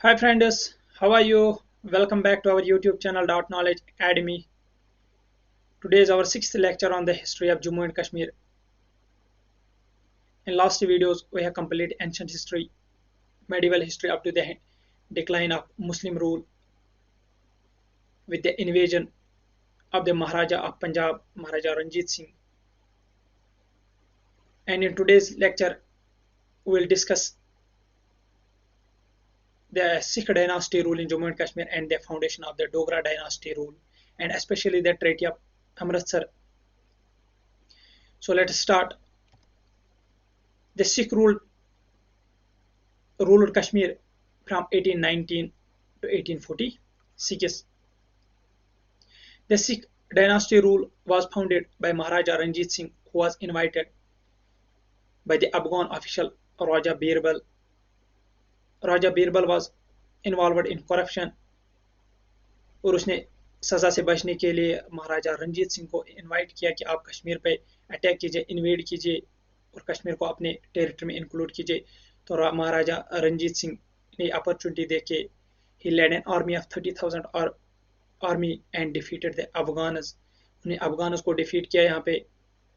Hi friends, how are you? Welcome back to our YouTube channel Knowledge Academy. Today is our sixth lecture on the history of Jammu and Kashmir. In last videos, we have completed ancient history, medieval history up to the decline of Muslim rule with the invasion of the Maharaja of Punjab, Maharaja Ranjit Singh. And in today's lecture, we will discuss the Sikh dynasty rule in Jammu and Kashmir and the foundation of the Dogra dynasty rule, and especially the Treaty of Amritsar. So let us start. The Sikh ruled Kashmir from 1819 to 1846. The Sikh dynasty rule was founded by Maharaja Ranjit Singh, who was invited by the Afghan official Raja Birbal. Raja Birbal was involved in corruption और उसने सजा से बचने के लिए महाराजा रंजीत सिंह को invite किया कि आप कश्मीर पे अटैक कीजिए, इन्वेड कीजिए और कश्मीर को अपने टेरिटरी में इंक्लूड कीजिए. तो महाराजा रंजीत सिंह ने अपॉर्चुनिटी देख के ही लेड एन आर्मी ऑफ 30,000 और आर्मी एंड डिफीटेड द अफगानस. उन्हें अफगानस को डिफीट किया यहाँ पे.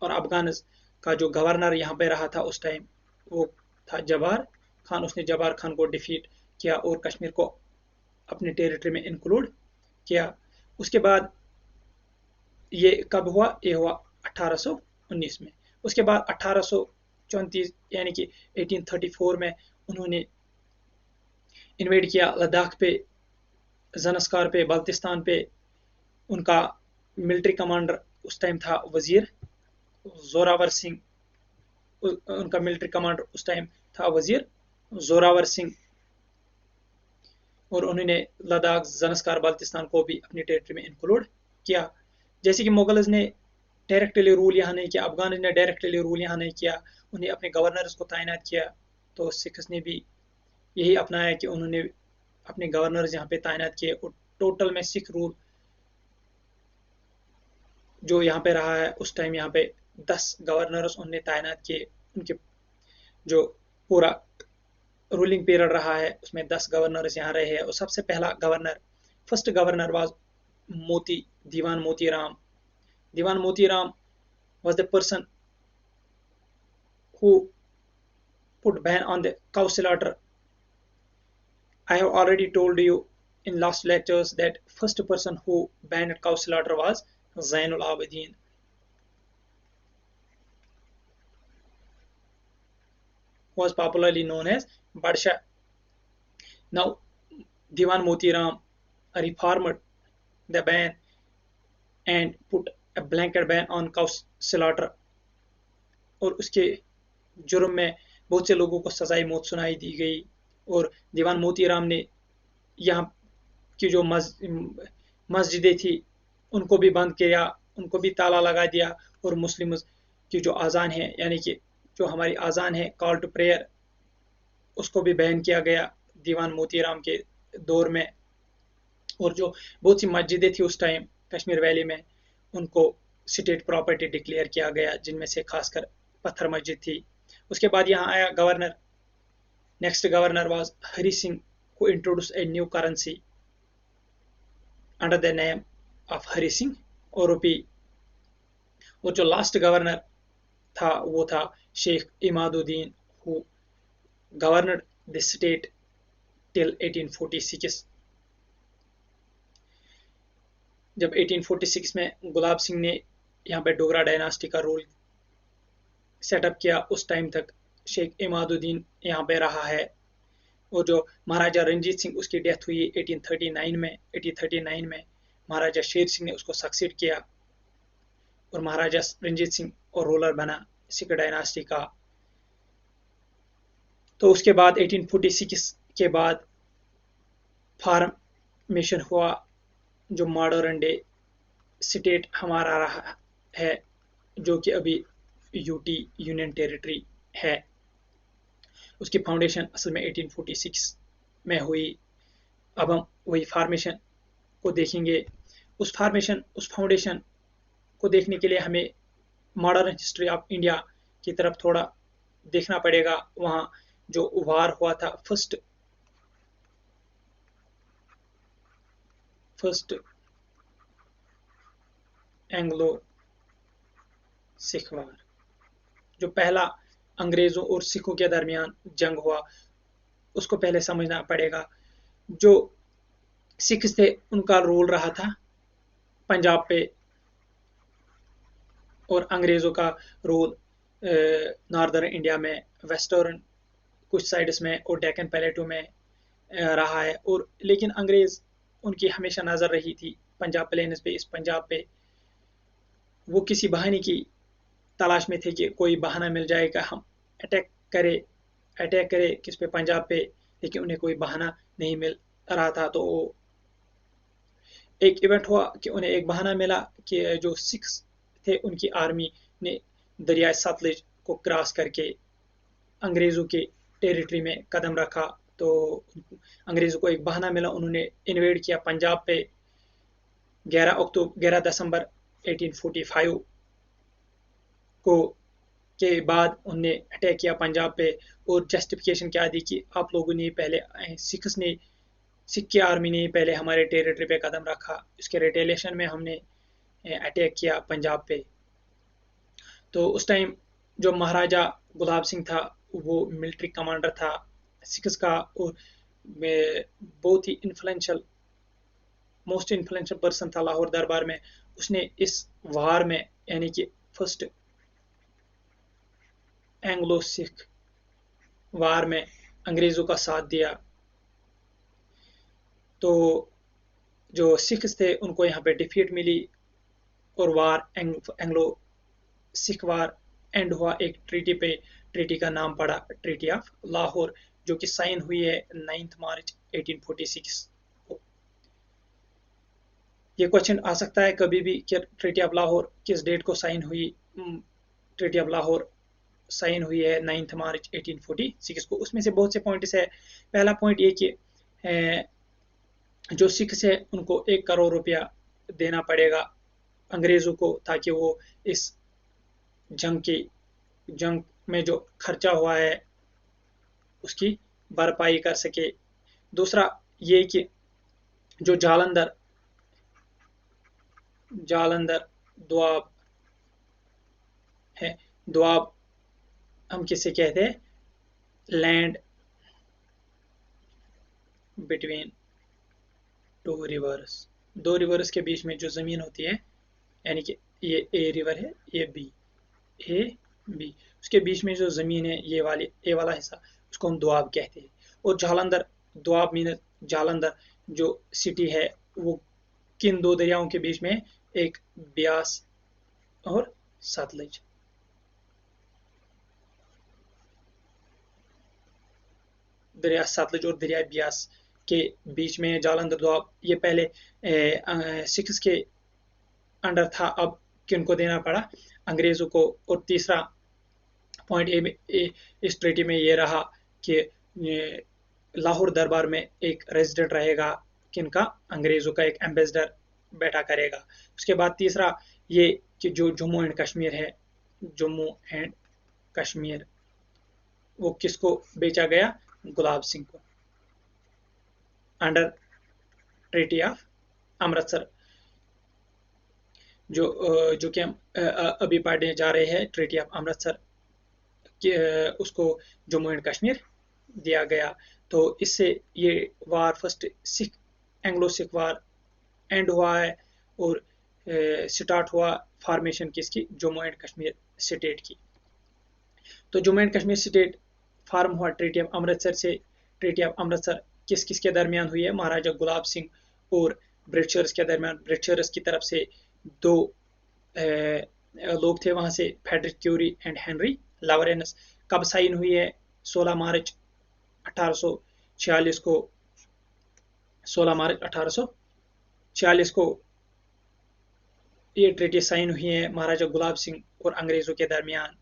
और अफगानस का जो गवर्नर यहाँ पे रहा था उस टाइम वो था जबार खान. उसने जबार खान को डिफीट किया और कश्मीर को अपने टेरिटरी में इंक्लूड किया. उसके बाद ये कब हुआ? ये हुआ 1819 में. उसके बाद 1834 यानी कि 1834 में उन्होंने इन्वेड किया लद्दाख पे, ज़नस्कार पे, बल्तिस्तान पे. उनका मिलिट्री कमांडर उस टाइम था वजीर जोरावर सिंह. उनका मिलिट्री कमांडर उस टाइम था वजीर जोरावर सिंह. और उन्होंने लद्दाख, ज़नस्कार, बल्तिस्तान को भी अपनी टेरिटरी में इंक्लूड किया. जैसे कि मुगल्स ने डायरेक्टली रूल यहाँ नहीं किया, अफगान ने डायरेक्टली रूल यहाँ नहीं किया, उन्हें अपने गवर्नर्स को तैनात किया. तो सिख्स ने भी यही अपनाया कि उन्होंने अपने गवर्नर्स यहाँ पे तैनात किए. और टोटल में सिख रूल जो यहाँ पे रहा है उस टाइम यहाँ पे 10 गवर्नर्स उन्होंने तैनात किए. उनके जो पूरा रूलिंग पीरियड रहा है उसमें 10 गवर्नर्स यहाँ रहे हैं. और सबसे पहला गवर्नर, फर्स्ट गवर्नर वाज दीवान मोती राम. दीवान मोती Ram was the person who put ban on the cow slaughter. I have already told you in last lectures that first person who banned cow slaughter was Zainul Abidin. Was popularly known as Badshah. Now, Diwan Moti Ram reformed the ban and put a blanket ban on cow slaughter. और उसके जुर्म में बहुत से लोगों को सजाए मौत सुनाई दी गई. और दीवान मोती राम ने यहाँ की जो मस्जिदें थी उनको भी बंद किया, उनको भी ताला लगा दिया. और मुस्लिम की जो आज़ान है यानी कि जो हमारी आज़ान है कॉल टू प्रेयर उसको भी बैन किया गया दीवान मोती राम के दौर में. और जो बहुत सी मस्जिदें थी उस टाइम कश्मीर वैली में उनको स्टेट प्रॉपर्टी डिक्लेयर किया गया, जिनमें से खासकर पत्थर मस्जिद थी. उसके बाद यहाँ आया governor. Next governor was Hari Singh who introduced a new currency under the name of Hari Singh और रुपी. और जो लास्ट गवर्नर था वो था Sheikh Imaduddin who governed the state till 1846. जब 1846 में गुलाब सिंह ने यहाँ पे डोगरा डायनास्टी का रूल सेटअप किया उस टाइम तक शेख इमादुद्दीन यहाँ पे रहा है. और जो महाराजा रंजीत सिंह उसकी डेथ हुई 1839 में महाराजा शेर सिंह ने उसको सक्सीड किया और महाराजा रंजीत सिंह और रूलर बना सिख डायनास्टी का. तो उसके बाद 1846 के बाद फॉर्मेशन हुआ जो मॉडर्न डे स्टेट हमारा रहा है जो कि अभी यूटी यूनियन टेरिटरी है. उसकी फाउंडेशन असल में 1846 में हुई. अब हम वही फार्मेशन को देखेंगे. उस फाउंडेशन को देखने के लिए हमें मॉडर्न हिस्ट्री ऑफ इंडिया की तरफ थोड़ा देखना पड़ेगा. वहाँ जो वार हुआ था फर्स्ट फर्स्ट एंग्लो सिख वार, जो पहला अंग्रेजों और सिखों के दरमियान जंग हुआ, उसको पहले समझना पड़ेगा। जो सिख थे उनका रूल रहा था पंजाब पे, और अंग्रेजों का रूल नॉर्दर्न इंडिया में, वेस्टर्न कुछ साइड्स में और डेक्कन प्लेटू में रहा है। और लेकिन अंग्रेज उनकी हमेशा नजर रही थी पंजाब प्लेन्स पे, इस पंजाब पे। वो किसी बहाने की तलाश में थे कि कोई बहाना मिल जाएगा, हम अटैक करे किस पे, पंजाब पे। लेकिन उन्हें कोई बहाना नहीं मिल रहा था। तो एक इवेंट हुआ कि उन्हें एक बहाना मिला कि जो सिख्स थे उनकी आर्मी ने दरिया सतलज को क्रॉस करके अंग्रेजों के टेरिटरी में कदम रखा। तो अंग्रेजों को एक बहाना मिला, उन्होंने इन्वेड किया पंजाब पे 11 दिसंबर 1845 को के बाद उनने अटैक किया पंजाब पे। और जस्टिफिकेशन क्या दी कि आप लोगों ने पहले, सिख की आर्मी ने पहले हमारे टेरिटरी पे कदम रखा, इसके रिटेलिएशन में हमने अटैक किया पंजाब पे। तो उस टाइम जो महाराजा गुलाब सिंह था वो मिलिट्री कमांडर था सिख्स का, और बहुत ही मोस्ट इन्फ्लुएंशियल पर्सन था लाहौर दरबार में। उसने इस वार में, यानी कि फर्स्ट एंग्लो सिख वार में, अंग्रेजों का साथ दिया। तो जो सिख्स थे उनको यहाँ पे डिफीट मिली, और वार एंग्लो सिख वार एंड हुआ एक ट्रीटी पे। ट्रीटी का नाम पड़ा ट्रीटी ऑफ लाहौर, जो कि साइन हुई है 9 मार्च 1846 को। ये क्वेश्चन आ सकता है कभी भी कि ट्रीटी ऑफ लाहौर किस डेट को साइन हुई। ट्रीटी ऑफ लाहौर साइन हुई है 9 मार्च 1846 को। उसमें से बहुत से पॉइंट्स है। पहला पॉइंट ये कि जो सिख्स है उनको 1 करोड़ रुपया देना पड़ेगा अंग्रेजों को, ताकि वो इस जंग में जो खर्चा हुआ है उसकी भरपाई कर सके। दूसरा ये कि जो जालंधर दोआब है, दोआब हम किसे कहते हैं, लैंड बिटवीन 2 रिवर्स, 2 रिवर्स के बीच में जो जमीन होती है, यानी कि ये ए रिवर है, ये बी, ए बी, उसके बीच में जो जमीन है, ये वाला हिस्सा, उसको हम दोआब कहते हैं। और जालंधर, दोआब मीन जालंधर जो सिटी है, वो किन 2 दरियाओं के बीच में, एक ब्यास और सतलज। दरिया सतलज और दरिया ब्यास के बीच में जालंधर दोआब, ये पहले सिख्स के अंडर था, अब किनको देना पड़ा, अंग्रेजों को। और तीसरा पॉइंट इस ट्रीटी में ये रहा कि लाहौर दरबार में एक रेजिडेंट रहेगा, किनका, अंग्रेजों का एक एम्बेसडर बैठा करेगा। उसके बाद तीसरा ये कि जो जम्मू एंड कश्मीर है, जम्मू एंड कश्मीर, वो किसको बेचा गया, गुलाब सिंह को, अंडर ट्रीटी ऑफ अमृतसर। जो कि हम अभी पढ़ने जा रहे हैं, ट्रीटी ऑफ अमृतसर, उसको जम्मू एंड कश्मीर दिया गया। तो इससे ये war, first Anglo Sikh war end हुआ है, और स्टार्ट हुआ फॉर्मेशन किसकी, जम्मू एंड कश्मीर स्टेट की। तो Jammu and Kashmir state form हुआ ट्रीटी ऑफ अमृतसर से। ट्रीटी ऑफ अमृतसर किस किस के दरमियान हुई है, महाराजा गुलाब सिंह और ब्रिटिशर्स के दरमियान। ब्रिटिशर्स की तरफ से 2 लोग थे वहां से, Frederick Currie and Henry Lawrence. कब साइन हुई है, 16 मार्च 1846 को, 16 मार्च 1846 को ये ट्रीटी साइन हुई है महाराजा गुलाब सिंह और अंग्रेजों के दरमियान।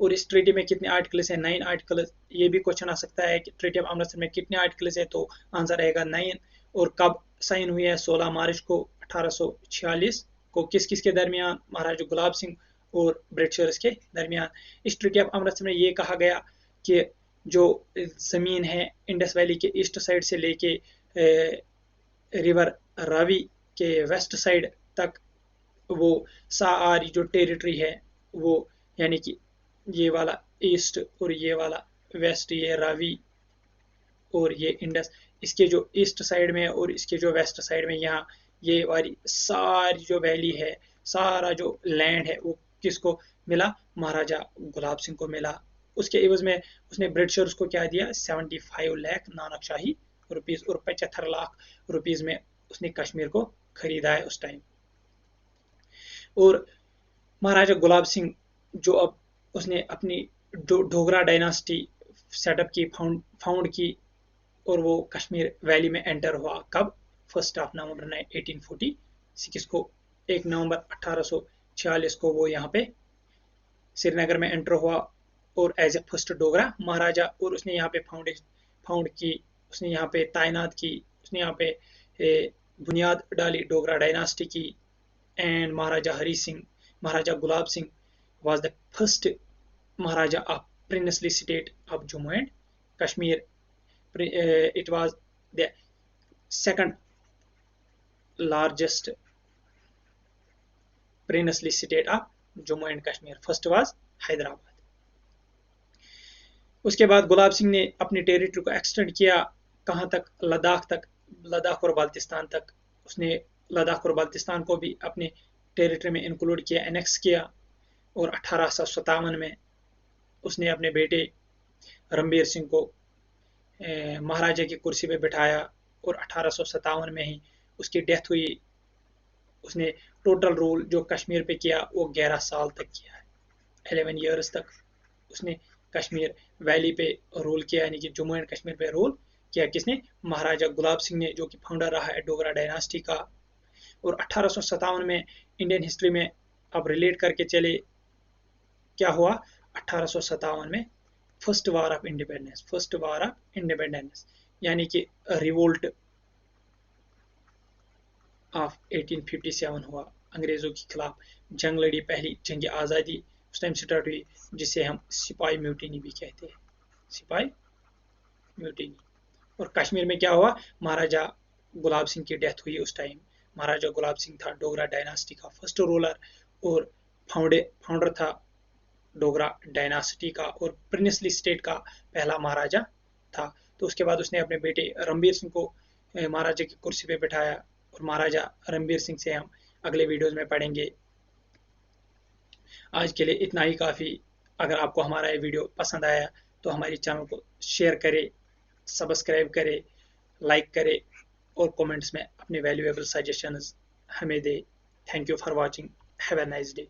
और इस ट्रीटी में कितने आर्टिकल्स हैं, 9 आर्टिकल्स। ये भी क्वेश्चन आ सकता है कि ट्रीटी ऑफ अमृतसर में कितने आर्टिकल्स है, तो आंसर रहेगा 9। और कब साइन हुई है, 16 मार्च को 1846 को। किस किस के दरमियान, महाराजा गुलाब सिंह और ब्रिटिशर्स के दरमियान। इस ट्रीटी ऑफ अमृतसर में ये कहा गया कि जो जमीन है इंडस वैली के ईस्ट साइड से लेके रिवर रावी के वेस्ट साइड तक वो सारी जो टेरिटरी है वो, यानी कि ये वाला ईस्ट और ये वाला वेस्ट, ये रावी और ये इंडस, इसके जो ईस्ट साइड में और इसके जो वेस्ट साइड में, यहाँ ये वाली सारी जो वैली है, सारा जो लैंड है, वो किसको मिला? महाराजा गुलाब सिंह को मिला। उसके एवज में उसने ब्रिटिशर्स को क्या दिया? 75 लाख नानकशाही रुपीज और 75 लाख रुपीज में उसने कश्मीर को खरीदा है उस टाइम। और महाराजा गुलाब सिंह जो अब उसने अपनी डोगरा डायनास्टी सेटअप की, फाउंड की, और वो कश्मीर वैली में एंटर हुआ कब? 1 नवंबर 1846 को। 1 नवंबर 1846 को वो यहाँ पे श्रीनगर में एंटर हुआ और एज ए फर्स्ट डोगरा महाराजा, और उसने यहाँ पे फाउंड की, उसने यहाँ पे तैनात की, उसने यहाँ पे बुनियाद डाली डोगरा डायनास्टी की। And Maharaja Hari Singh, Maharaja Gulab Singh was the first Maharaja of princely state of Jammu and Kashmir. It was the second largest princely state of Jammu and Kashmir. First was Hyderabad. उसके बाद गुलाब सिंह ने अपनी टेरिटरी को एक्सटेंड किया कहाँ तक? लद्दाख तक, लद्दाख और बाल्टिस्तान तक। उसने लद्दाख और बाल्टिस्तान को भी अपने टेरिटरी में इंक्लूड किया, एनेक्स किया। और 1857 में उसने अपने बेटे रणबीर सिंह को महाराजा की कुर्सी पे बिठाया और 1857 में ही उसकी डेथ हुई। उसने टोटल रूल जो कश्मीर पे किया वो 11 साल तक किया है। 11 ईयर्स तक उसने कश्मीर वैली पे रूल किया, यानी कि जम्मू एंड कश्मीर पे रूल किया। किसने? महाराजा गुलाब सिंह ने, जो कि फाउंडर रहा है डोगरा डायनास्टी का। और 1857 में इंडियन हिस्ट्री में अब रिलेट करके चले, क्या हुआ 1857 में? First war of independence, first war of independence, यानी कि रिवोल्ट ऑफ 1857 हुआ। अंग्रेजों के खिलाफ जंग लड़ी, पहली जंग आज़ादी उस टाइम स्टार्ट हुई, जिसे हम सिपाही म्यूटिनी भी कहते हैं, सिपाही म्यूटिनी। और कश्मीर में क्या हुआ? महाराजा गुलाब सिंह की डेथ हुई उस टाइम। महाराजा गुलाब सिंह था डोगरा डायनास्टी का फर्स्ट रूलर और फाउंडर था डोगरा डायनास्टी का, और प्रिंसली स्टेट का पहला महाराजा था। तो उसके बाद उसने अपने बेटे रणबीर सिंह को महाराजा की कुर्सी पे बिठाया, और महाराजा रणबीर सिंह से हम अगले वीडियोस में पढ़ेंगे। आज के लिए इतना ही काफ़ी। अगर आपको हमारा ये वीडियो पसंद आया तो हमारे चैनल को शेयर करें, सब्सक्राइब करें, लाइक करें और कमेंट्स में अपने वैल्यूएबल सजेशंस हमें दें। Thank you for watching. Have a nice day.